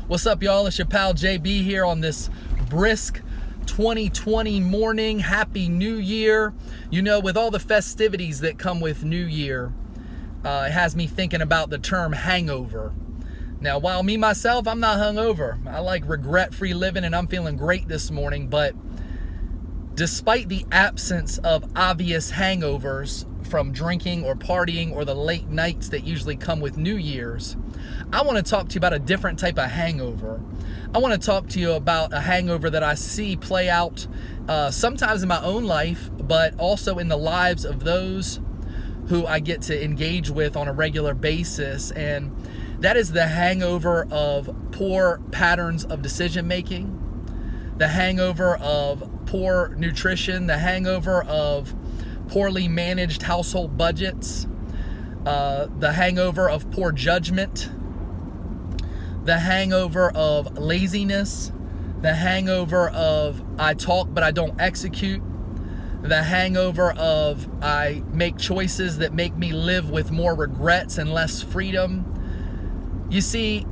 What's up, y'all? It's your pal JB here on this brisk 2020 morning. Happy New Year. You know, with all the festivities that come with New Year, it has me thinking about the term hangover. Now, while me, myself, I'm not hungover. I like regret-free living and I'm feeling great this morning. But despite the absence of obvious hangovers from drinking or partying or the late nights that usually come with New Year's, I want to talk to you about a different type of hangover. I want to talk to you about a hangover that I see play out sometimes in my own life, but also in the lives of those who I get to engage with on a regular basis. And that is the hangover of poor patterns of decision making, the hangover of poor nutrition, the hangover of poorly managed household budgets, the hangover of poor judgment, the hangover of laziness, the hangover of I talk but I don't execute, the hangover of I make choices that make me live with more regrets and less freedom. You see,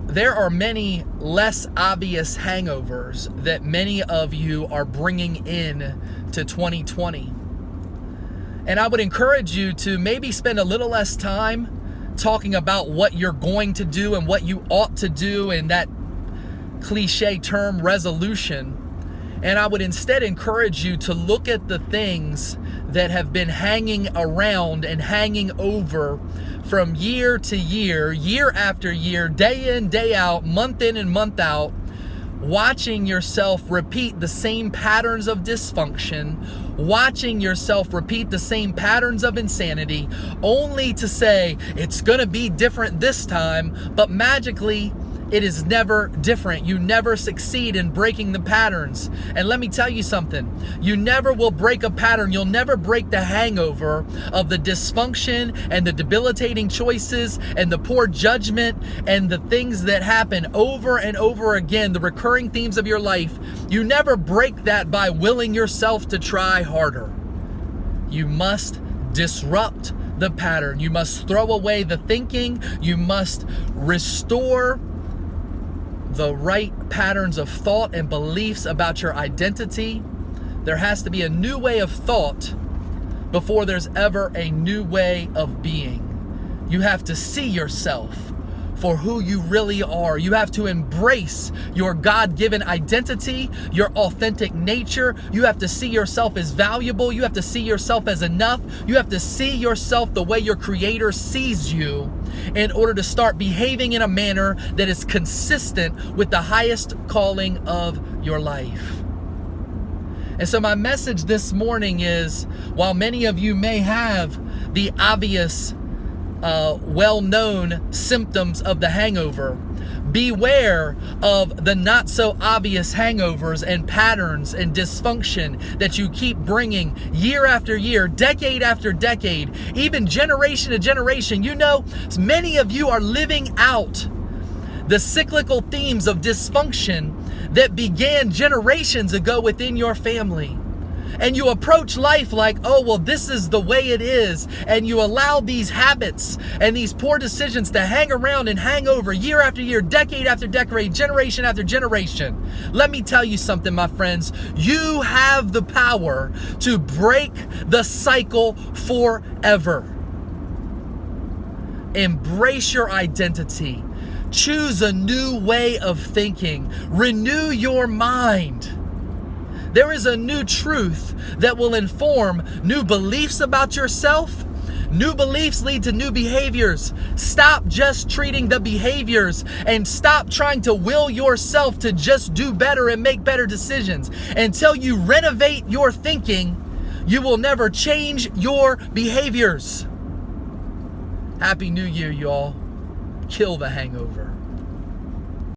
there are many less obvious hangovers that many of you are bringing in to 2020. And I would encourage you to maybe spend a little less time talking about what you're going to do and what you ought to do in that cliche term resolution. And I would instead encourage you to look at the things that have been hanging around and hanging over from year to year, year after year, day in, day out, month in and month out, watching yourself repeat the same patterns of dysfunction, watching yourself repeat the same patterns of insanity, only to say it's gonna be different this time, but magically it is never different. You never succeed in breaking the patterns. And let me tell you something, you never will break a pattern. You'll never break the hangover of the dysfunction and the debilitating choices and the poor judgment and the things that happen over and over again, the recurring themes of your life. You never break that by willing yourself to try harder. You must disrupt the pattern. You must throw away the thinking. You must restore the right patterns of thought and beliefs about your identity. There has to be a new way of thought before there's ever a new way of being. You have to see yourself for who you really are. You have to embrace your God-given identity, your authentic nature. You have to see yourself as valuable. You have to see yourself as enough. You have to see yourself the way your Creator sees you in order to start behaving in a manner that is consistent with the highest calling of your life. And so my message this morning is, while many of you may have the obvious well-known symptoms of the hangover, beware of the not so obvious hangovers and patterns and dysfunction that you keep bringing year after year, decade after decade, even generation to generation. You know, many of you are living out the cyclical themes of dysfunction that began generations ago within your family. And you approach life like, oh, well, this is the way it is. And you allow these habits and these poor decisions to hang around and hang over year after year, decade after decade, generation after generation. Let me tell you something, my friends. You have the power to break the cycle forever. Embrace your identity. Choose a new way of thinking. Renew your mind. There is a new truth that will inform new beliefs about yourself. New beliefs lead to new behaviors. Stop just treating the behaviors and stop trying to will yourself to just do better and make better decisions. Until you renovate your thinking, you will never change your behaviors. Happy New Year, y'all. Kill the hangover.